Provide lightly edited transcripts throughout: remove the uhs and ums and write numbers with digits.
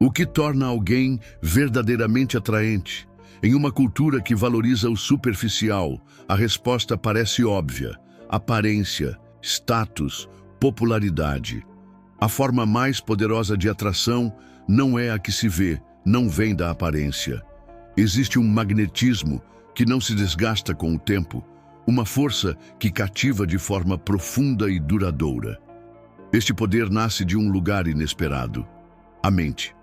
O que torna alguém verdadeiramente atraente? Em uma cultura que valoriza o superficial, a resposta parece óbvia: aparência, status, popularidade. A forma mais poderosa de atração não é a que se vê, não vem da aparência. Existe um magnetismo que não se desgasta com o tempo, uma força que cativa de forma profunda e duradoura. Este poder nasce de um lugar inesperado: a mente.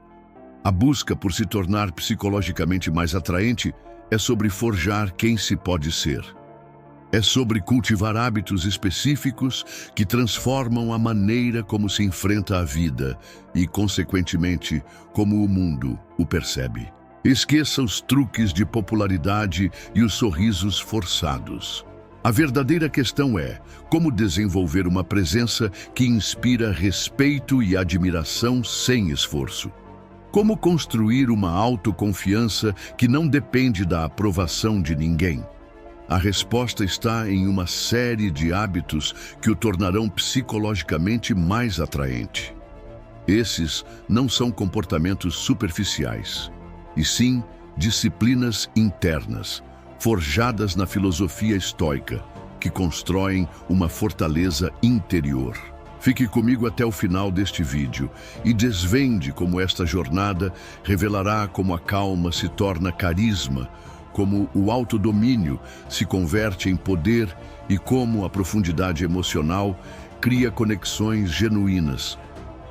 A busca por se tornar psicologicamente mais atraente é sobre forjar quem se pode ser. É sobre cultivar hábitos específicos que transformam a maneira como se enfrenta a vida e, consequentemente, como o mundo o percebe. Esqueça os truques de popularidade e os sorrisos forçados. A verdadeira questão é como desenvolver uma presença que inspira respeito e admiração sem esforço. Como construir uma autoconfiança que não depende da aprovação de ninguém? A resposta está em uma série de hábitos que o tornarão psicologicamente mais atraente. Esses não são comportamentos superficiais, e sim disciplinas internas, forjadas na filosofia estoica, que constroem uma fortaleza interior. Fique comigo até o final deste vídeo e desvende como esta jornada revelará como a calma se torna carisma, como o autodomínio se converte em poder e como a profundidade emocional cria conexões genuínas.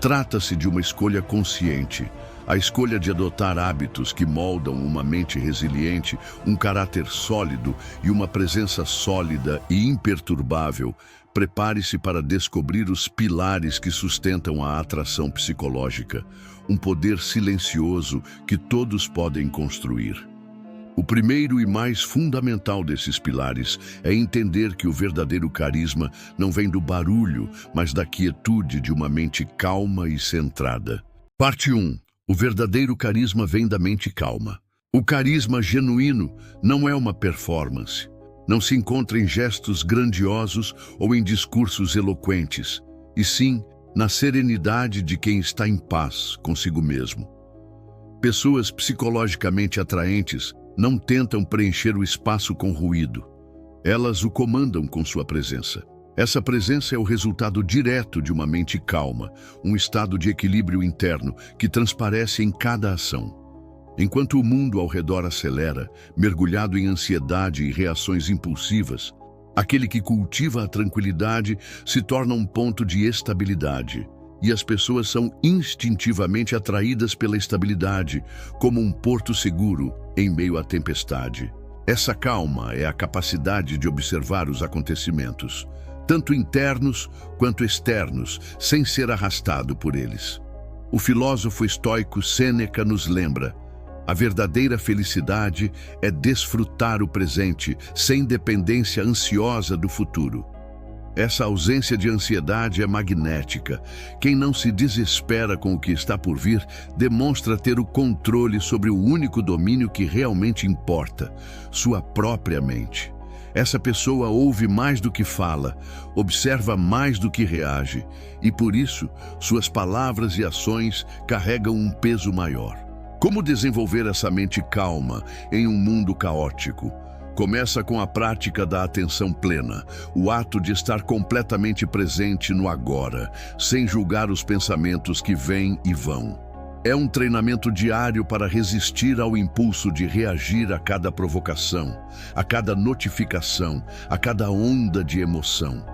Trata-se de uma escolha consciente, a escolha de adotar hábitos que moldam uma mente resiliente, um caráter sólido e uma presença sólida e imperturbável. Prepare-se para descobrir os pilares que sustentam a atração psicológica, um poder silencioso que todos podem construir. O primeiro e mais fundamental desses pilares é entender que o verdadeiro carisma não vem do barulho, mas da quietude de uma mente calma e centrada. Parte 1. O verdadeiro carisma vem da mente calma. O carisma genuíno não é uma performance. Não se encontra em gestos grandiosos ou em discursos eloquentes, e sim na serenidade de quem está em paz consigo mesmo. Pessoas psicologicamente atraentes não tentam preencher o espaço com ruído. Elas o comandam com sua presença. Essa presença é o resultado direto de uma mente calma, um estado de equilíbrio interno que transparece em cada ação. Enquanto o mundo ao redor acelera, mergulhado em ansiedade e reações impulsivas, aquele que cultiva a tranquilidade se torna um ponto de estabilidade, e as pessoas são instintivamente atraídas pela estabilidade, como um porto seguro em meio à tempestade. Essa calma é a capacidade de observar os acontecimentos, tanto internos quanto externos, sem ser arrastado por eles. O filósofo estoico Sêneca nos lembra: a verdadeira felicidade é desfrutar o presente, sem dependência ansiosa do futuro. Essa ausência de ansiedade é magnética. Quem não se desespera com o que está por vir, demonstra ter o controle sobre o único domínio que realmente importa, sua própria mente. Essa pessoa ouve mais do que fala, observa mais do que reage, e por isso, suas palavras e ações carregam um peso maior. Como desenvolver essa mente calma em um mundo caótico? Começa com a prática da atenção plena, o ato de estar completamente presente no agora, sem julgar os pensamentos que vêm e vão. É um treinamento diário para resistir ao impulso de reagir a cada provocação, a cada notificação, a cada onda de emoção.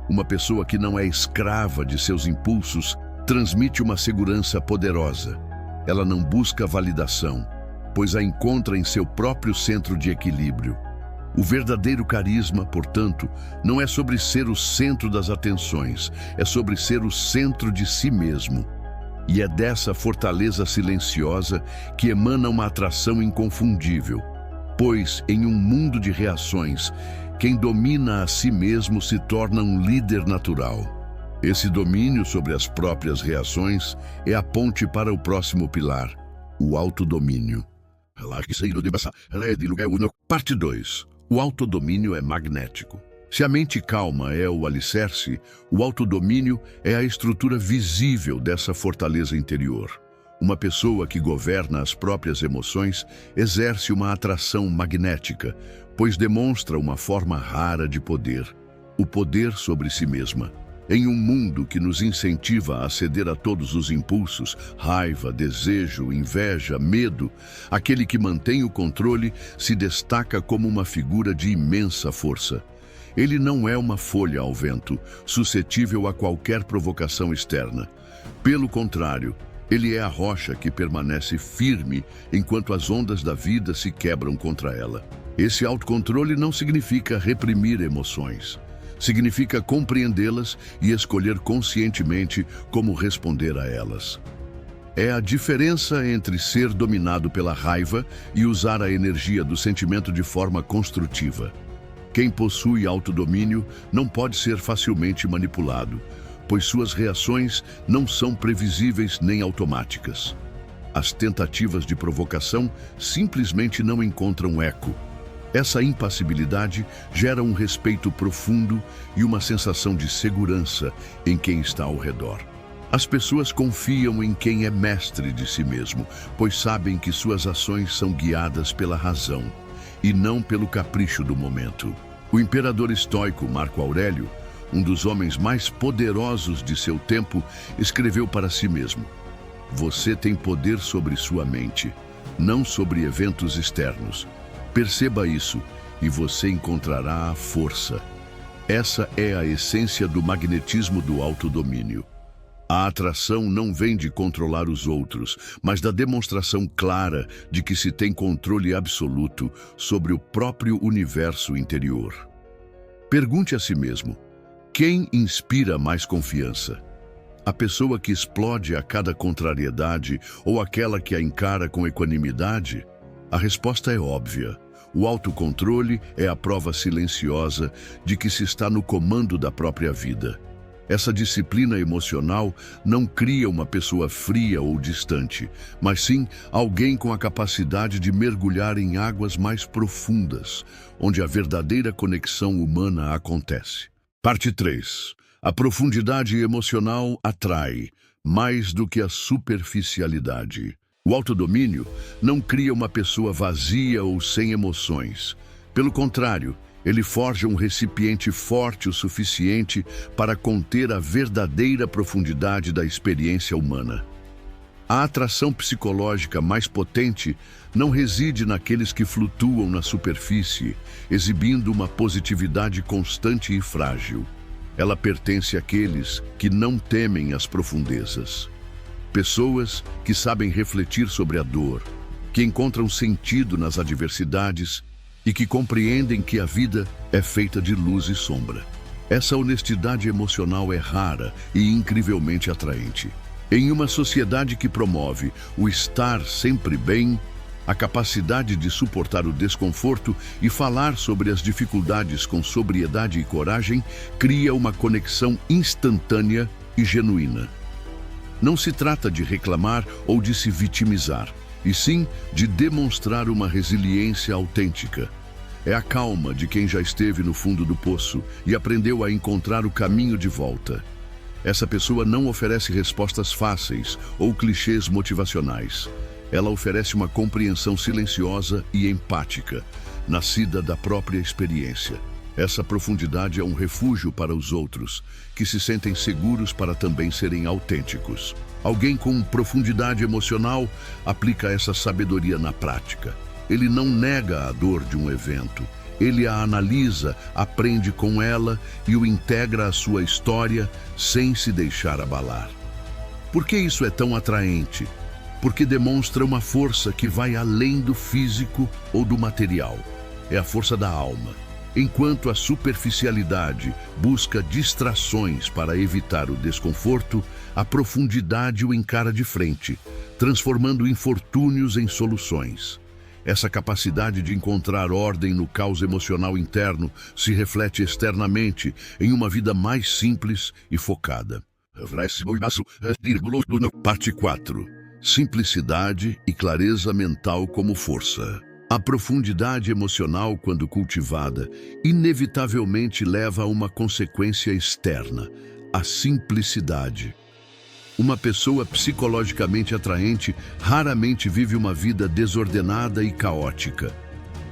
Uma pessoa que não é escrava de seus impulsos transmite uma segurança poderosa. Ela não busca validação, pois a encontra em seu próprio centro de equilíbrio. O verdadeiro carisma, portanto, não é sobre ser o centro das atenções, é sobre ser o centro de si mesmo. E é dessa fortaleza silenciosa que emana uma atração inconfundível, pois, em um mundo de reações, quem domina a si mesmo se torna um líder natural. Esse domínio sobre as próprias reações é a ponte para o próximo pilar, o autodomínio. Parte 2. O autodomínio é magnético. Se a mente calma é o alicerce, o autodomínio é a estrutura visível dessa fortaleza interior. Uma pessoa que governa as próprias emoções exerce uma atração magnética, pois demonstra uma forma rara de poder, o poder sobre si mesma. Em um mundo que nos incentiva a ceder a todos os impulsos, raiva, desejo, inveja, medo, aquele que mantém o controle se destaca como uma figura de imensa força. Ele não é uma folha ao vento, suscetível a qualquer provocação externa. Pelo contrário, ele é a rocha que permanece firme enquanto as ondas da vida se quebram contra ela. Esse autocontrole não significa reprimir emoções. Significa compreendê-las e escolher conscientemente como responder a elas. É a diferença entre ser dominado pela raiva e usar a energia do sentimento de forma construtiva. Quem possui autodomínio não pode ser facilmente manipulado, pois suas reações não são previsíveis nem automáticas. As tentativas de provocação simplesmente não encontram eco. Essa impassibilidade gera um respeito profundo e uma sensação de segurança em quem está ao redor. As pessoas confiam em quem é mestre de si mesmo, pois sabem que suas ações são guiadas pela razão e não pelo capricho do momento. O imperador estoico Marco Aurélio, um dos homens mais poderosos de seu tempo, escreveu para si mesmo: "Você tem poder sobre sua mente, não sobre eventos externos. Perceba isso e você encontrará a força." Essa é a essência do magnetismo do autodomínio. A atração não vem de controlar os outros, mas da demonstração clara de que se tem controle absoluto sobre o próprio universo interior. Pergunte a si mesmo: quem inspira mais confiança? A pessoa que explode a cada contrariedade ou aquela que a encara com equanimidade? A resposta é óbvia. O autocontrole é a prova silenciosa de que se está no comando da própria vida. Essa disciplina emocional não cria uma pessoa fria ou distante, mas sim alguém com a capacidade de mergulhar em águas mais profundas, onde a verdadeira conexão humana acontece. Parte 3. A profundidade emocional atrai, mais do que a superficialidade. O autodomínio não cria uma pessoa vazia ou sem emoções. Pelo contrário, ele forja um recipiente forte o suficiente para conter a verdadeira profundidade da experiência humana. A atração psicológica mais potente não reside naqueles que flutuam na superfície, exibindo uma positividade constante e frágil. Ela pertence àqueles que não temem as profundezas. Pessoas que sabem refletir sobre a dor, que encontram sentido nas adversidades e que compreendem que a vida é feita de luz e sombra. Essa honestidade emocional é rara e incrivelmente atraente. Em uma sociedade que promove o estar sempre bem, a capacidade de suportar o desconforto e falar sobre as dificuldades com sobriedade e coragem cria uma conexão instantânea e genuína. Não se trata de reclamar ou de se vitimizar, e sim de demonstrar uma resiliência autêntica. É a calma de quem já esteve no fundo do poço e aprendeu a encontrar o caminho de volta. Essa pessoa não oferece respostas fáceis ou clichês motivacionais. Ela oferece uma compreensão silenciosa e empática, nascida da própria experiência. Essa profundidade é um refúgio para os outros, que se sentem seguros para também serem autênticos. Alguém com profundidade emocional aplica essa sabedoria na prática. Ele não nega a dor de um evento. Ele a analisa, aprende com ela e o integra à sua história sem se deixar abalar. Por que isso é tão atraente? Porque demonstra uma força que vai além do físico ou do material. É a força da alma. Enquanto a superficialidade busca distrações para evitar o desconforto, a profundidade o encara de frente, transformando infortúnios em soluções. Essa capacidade de encontrar ordem no caos emocional interno se reflete externamente em uma vida mais simples e focada. Parte 4. Simplicidade e clareza mental como força. A profundidade emocional, quando cultivada, inevitavelmente leva a uma consequência externa, a simplicidade. Uma pessoa psicologicamente atraente raramente vive uma vida desordenada e caótica.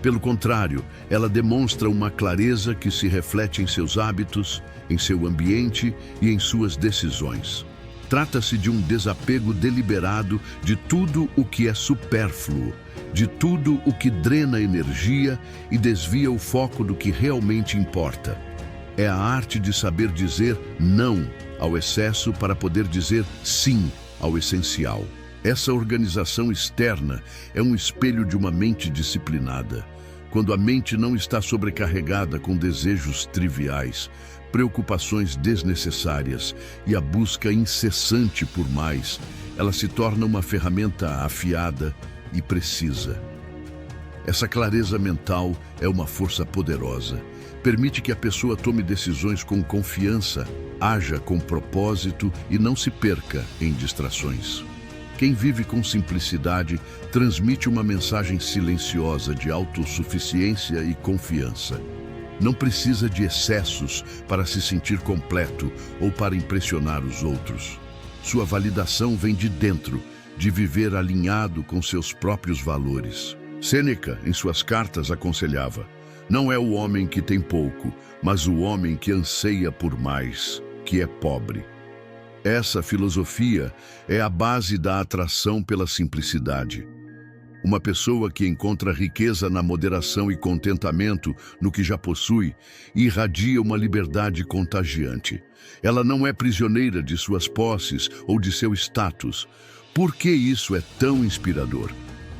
Pelo contrário, ela demonstra uma clareza que se reflete em seus hábitos, em seu ambiente e em suas decisões. Trata-se de um desapego deliberado de tudo o que é supérfluo, de tudo o que drena energia e desvia o foco do que realmente importa. É a arte de saber dizer não ao excesso para poder dizer sim ao essencial. Essa organização externa é um espelho de uma mente disciplinada. Quando a mente não está sobrecarregada com desejos triviais, preocupações desnecessárias e a busca incessante por mais, ela se torna uma ferramenta afiada e precisa. Essa clareza mental é uma força poderosa. Permite que a pessoa tome decisões com confiança, haja com propósito e não se perca em distrações. Quem vive com simplicidade transmite uma mensagem silenciosa de autossuficiência e confiança. Não precisa de excessos para se sentir completo ou para impressionar os outros. Sua validação vem de dentro, de viver alinhado com seus próprios valores. Sêneca, em suas cartas, aconselhava: não é o homem que tem pouco, mas o homem que anseia por mais, que é pobre. Essa filosofia é a base da atração pela simplicidade. Uma pessoa que encontra riqueza na moderação e contentamento no que já possui, irradia uma liberdade contagiante. Ela não é prisioneira de suas posses ou de seu status. Por que isso é tão inspirador?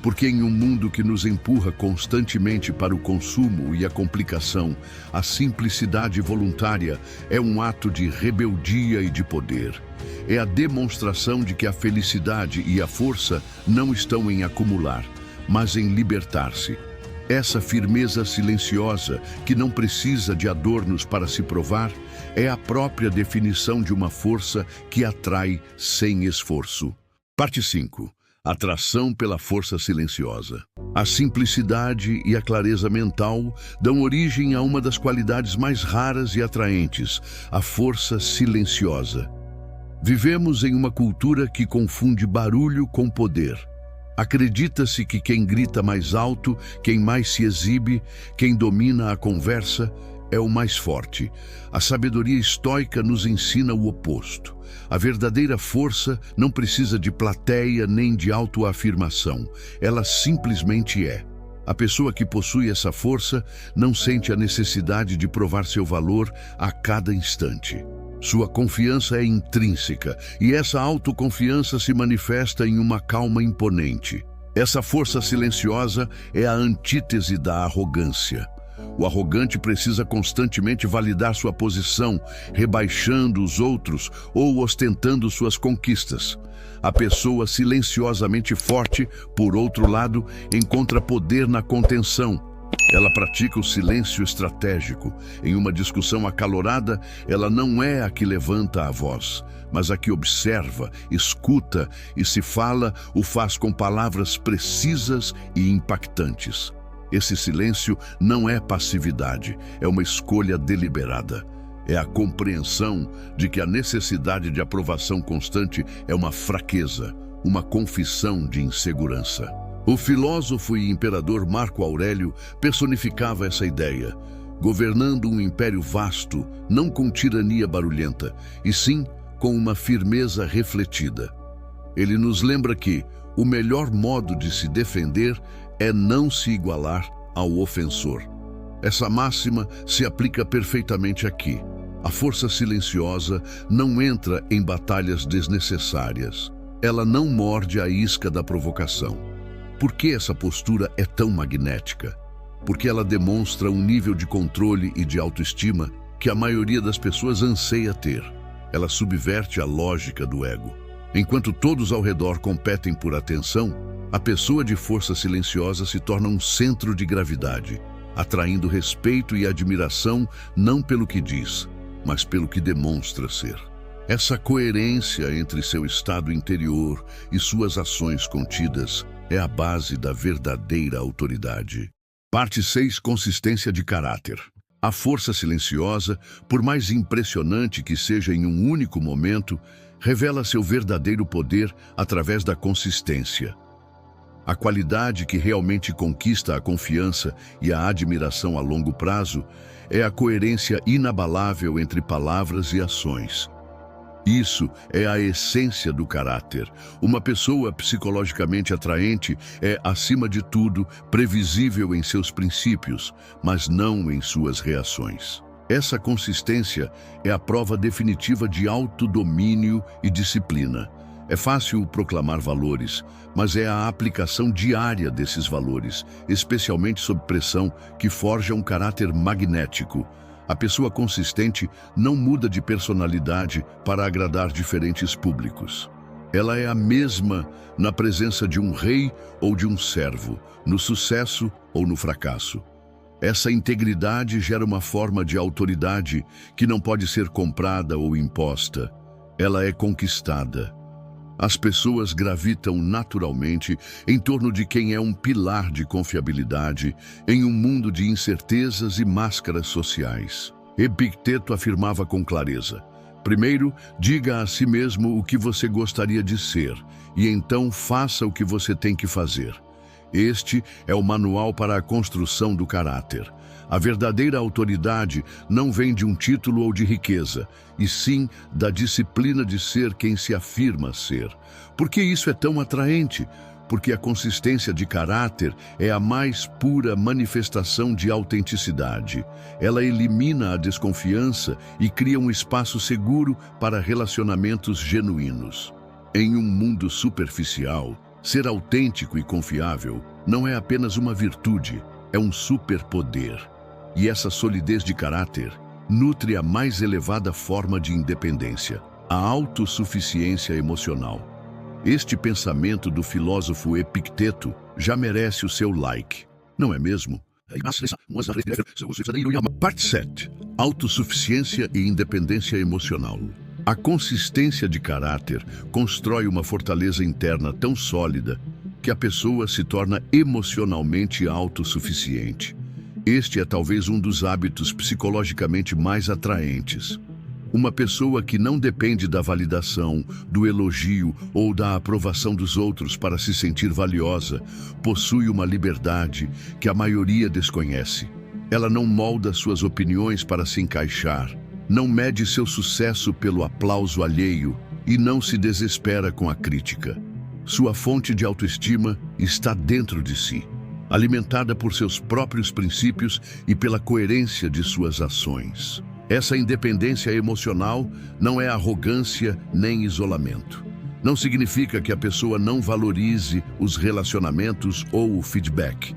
Porque em um mundo que nos empurra constantemente para o consumo e a complicação, a simplicidade voluntária é um ato de rebeldia e de poder. É a demonstração de que a felicidade e a força não estão em acumular, mas em libertar-se. Essa firmeza silenciosa, que não precisa de adornos para se provar, é a própria definição de uma força que atrai sem esforço. Parte 5. Atração pela força silenciosa. A simplicidade e a clareza mental dão origem a uma das qualidades mais raras e atraentes, a força silenciosa. Vivemos em uma cultura que confunde barulho com poder. Acredita-se que quem grita mais alto, quem mais se exibe, quem domina a conversa, é o mais forte. A sabedoria estoica nos ensina o oposto. A verdadeira força não precisa de plateia nem de autoafirmação. Ela simplesmente é. A pessoa que possui essa força não sente a necessidade de provar seu valor a cada instante. Sua confiança é intrínseca e essa autoconfiança se manifesta em uma calma imponente. Essa força silenciosa é a antítese da arrogância. O arrogante precisa constantemente validar sua posição, rebaixando os outros ou ostentando suas conquistas. A pessoa silenciosamente forte, por outro lado, encontra poder na contenção. Ela pratica o silêncio estratégico. Em uma discussão acalorada, ela não é a que levanta a voz, mas a que observa, escuta e, se fala, o faz com palavras precisas e impactantes. Esse silêncio não é passividade, é uma escolha deliberada. É a compreensão de que a necessidade de aprovação constante é uma fraqueza, uma confissão de insegurança. O filósofo e imperador Marco Aurélio personificava essa ideia, governando um império vasto, não com tirania barulhenta, e sim com uma firmeza refletida. Ele nos lembra que o melhor modo de se defender é não se igualar ao ofensor. Essa máxima se aplica perfeitamente aqui. A força silenciosa não entra em batalhas desnecessárias. Ela não morde a isca da provocação. Por que essa postura é tão magnética? Porque ela demonstra um nível de controle e de autoestima que a maioria das pessoas anseia ter. Ela subverte a lógica do ego. Enquanto todos ao redor competem por atenção, a pessoa de força silenciosa se torna um centro de gravidade, atraindo respeito e admiração não pelo que diz, mas pelo que demonstra ser. Essa coerência entre seu estado interior e suas ações contidas é a base da verdadeira autoridade. Parte 6. Consistência de caráter. A força silenciosa, por mais impressionante que seja em um único momento, revela seu verdadeiro poder através da consistência. A qualidade que realmente conquista a confiança e a admiração a longo prazo é a coerência inabalável entre palavras e ações. Isso é a essência do caráter. Uma pessoa psicologicamente atraente é, acima de tudo, previsível em seus princípios, mas não em suas reações. Essa consistência é a prova definitiva de autodomínio e disciplina. É fácil proclamar valores, mas é a aplicação diária desses valores, especialmente sob pressão, que forja um caráter magnético. A pessoa consistente não muda de personalidade para agradar diferentes públicos. Ela é a mesma na presença de um rei ou de um servo, no sucesso ou no fracasso. Essa integridade gera uma forma de autoridade que não pode ser comprada ou imposta. Ela é conquistada. As pessoas gravitam naturalmente em torno de quem é um pilar de confiabilidade em um mundo de incertezas e máscaras sociais. Epicteto afirmava com clareza: primeiro, diga a si mesmo o que você gostaria de ser, e então faça o que você tem que fazer. Este é o manual para a construção do caráter. A verdadeira autoridade não vem de um título ou de riqueza, e sim da disciplina de ser quem se afirma ser. Por que isso é tão atraente? Porque a consistência de caráter é a mais pura manifestação de autenticidade. Ela elimina a desconfiança e cria um espaço seguro para relacionamentos genuínos. Em um mundo superficial, ser autêntico e confiável não é apenas uma virtude, é um superpoder. E essa solidez de caráter nutre a mais elevada forma de independência, a autossuficiência emocional. Este pensamento do filósofo Epicteto já merece o seu like, não é mesmo? Parte 7. Autossuficiência e independência emocional. A consistência de caráter constrói uma fortaleza interna tão sólida que a pessoa se torna emocionalmente autossuficiente. Este é talvez um dos hábitos psicologicamente mais atraentes. Uma pessoa que não depende da validação, do elogio ou da aprovação dos outros para se sentir valiosa, possui uma liberdade que a maioria desconhece. Ela não molda suas opiniões para se encaixar, não mede seu sucesso pelo aplauso alheio e não se desespera com a crítica. Sua fonte de autoestima está dentro de si, alimentada por seus próprios princípios e pela coerência de suas ações. Essa independência emocional não é arrogância nem isolamento. Não significa que a pessoa não valorize os relacionamentos ou o feedback.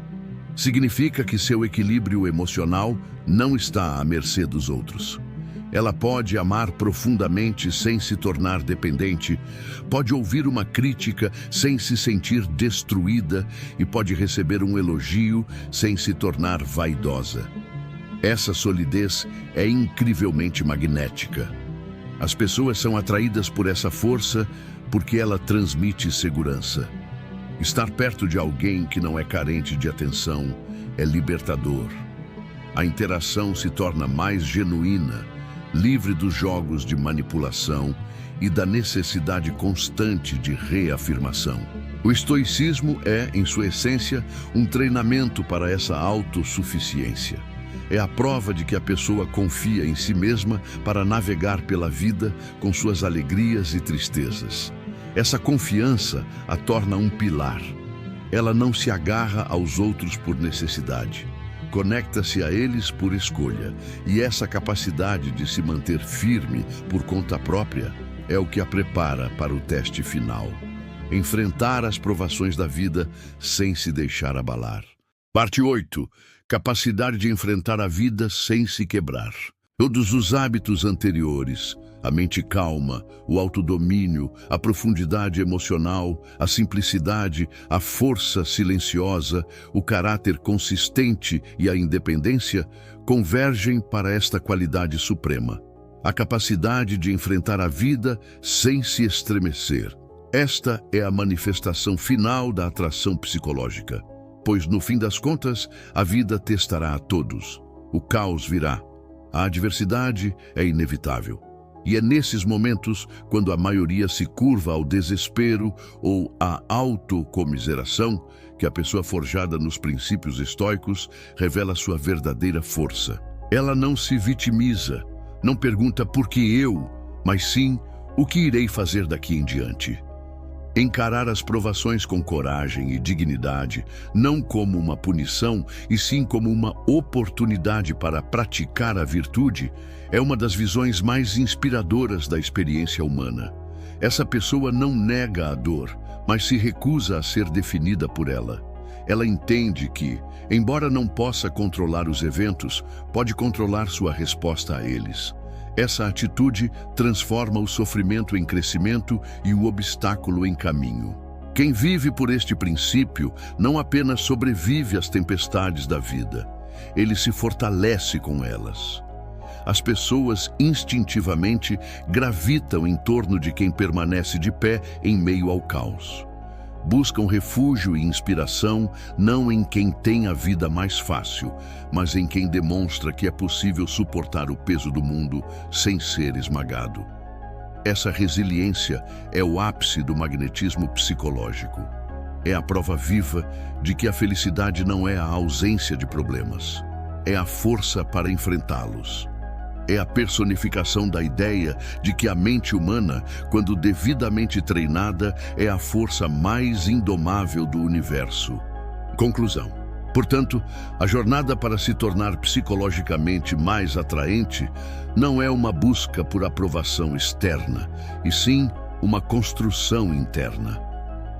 Significa que seu equilíbrio emocional não está à mercê dos outros. Ela pode amar profundamente sem se tornar dependente, pode ouvir uma crítica sem se sentir destruída e pode receber um elogio sem se tornar vaidosa. Essa solidez é incrivelmente magnética. As pessoas são atraídas por essa força porque ela transmite segurança. Estar perto de alguém que não é carente de atenção é libertador. A interação se torna mais genuína, livre dos jogos de manipulação e da necessidade constante de reafirmação. O estoicismo é, em sua essência, um treinamento para essa autossuficiência. É a prova de que a pessoa confia em si mesma para navegar pela vida com suas alegrias e tristezas. Essa confiança a torna um pilar. Ela não se agarra aos outros por necessidade. Conecta-se a eles por escolha, e essa capacidade de se manter firme por conta própria é o que a prepara para o teste final. Enfrentar as provações da vida sem se deixar abalar. Parte 8. Capacidade de enfrentar a vida sem se quebrar. Todos os hábitos anteriores, a mente calma, o autodomínio, a profundidade emocional, a simplicidade, a força silenciosa, o caráter consistente e a independência, convergem para esta qualidade suprema. A capacidade de enfrentar a vida sem se estremecer. Esta é a manifestação final da atração psicológica, pois no fim das contas, a vida testará a todos. O caos virá. A adversidade é inevitável. E é nesses momentos, quando a maioria se curva ao desespero ou à autocomiseração, que a pessoa forjada nos princípios estoicos revela sua verdadeira força. Ela não se vitimiza, não pergunta por que eu, mas sim o que irei fazer daqui em diante. Encarar as provações com coragem e dignidade, não como uma punição, e sim como uma oportunidade para praticar a virtude, é uma das visões mais inspiradoras da experiência humana. Essa pessoa não nega a dor, mas se recusa a ser definida por ela. Ela entende que, embora não possa controlar os eventos, pode controlar sua resposta a eles. Essa atitude transforma o sofrimento em crescimento e o obstáculo em caminho. Quem vive por este princípio não apenas sobrevive às tempestades da vida, ele se fortalece com elas. As pessoas instintivamente gravitam em torno de quem permanece de pé em meio ao caos. Buscam refúgio e inspiração não em quem tem a vida mais fácil, mas em quem demonstra que é possível suportar o peso do mundo sem ser esmagado. Essa resiliência é o ápice do magnetismo psicológico. É a prova viva de que a felicidade não é a ausência de problemas, é a força para enfrentá-los. É a personificação da ideia de que a mente humana, quando devidamente treinada, é a força mais indomável do universo. Conclusão. Portanto, a jornada para se tornar psicologicamente mais atraente não é uma busca por aprovação externa, e sim uma construção interna.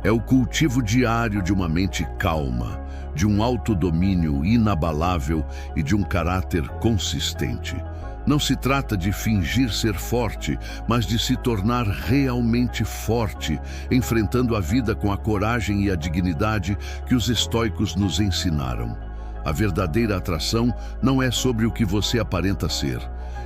É o cultivo diário de uma mente calma, de um autodomínio inabalável e de um caráter consistente. Não se trata de fingir ser forte, mas de se tornar realmente forte, enfrentando a vida com a coragem e a dignidade que os estoicos nos ensinaram. A verdadeira atração não é sobre o que você aparenta ser,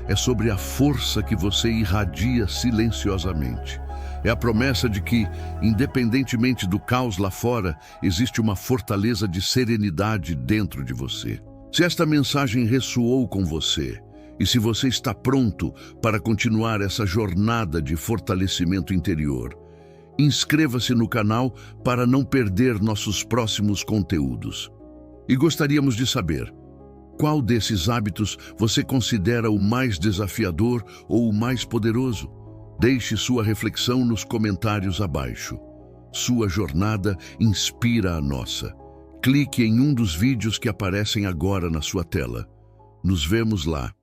é sobre a força que você irradia silenciosamente. É a promessa de que, independentemente do caos lá fora, existe uma fortaleza de serenidade dentro de você. Se esta mensagem ressoou com você, e se você está pronto para continuar essa jornada de fortalecimento interior, inscreva-se no canal para não perder nossos próximos conteúdos. E gostaríamos de saber, qual desses hábitos você considera o mais desafiador ou o mais poderoso? Deixe sua reflexão nos comentários abaixo. Sua jornada inspira a nossa. Clique em um dos vídeos que aparecem agora na sua tela. Nos vemos lá.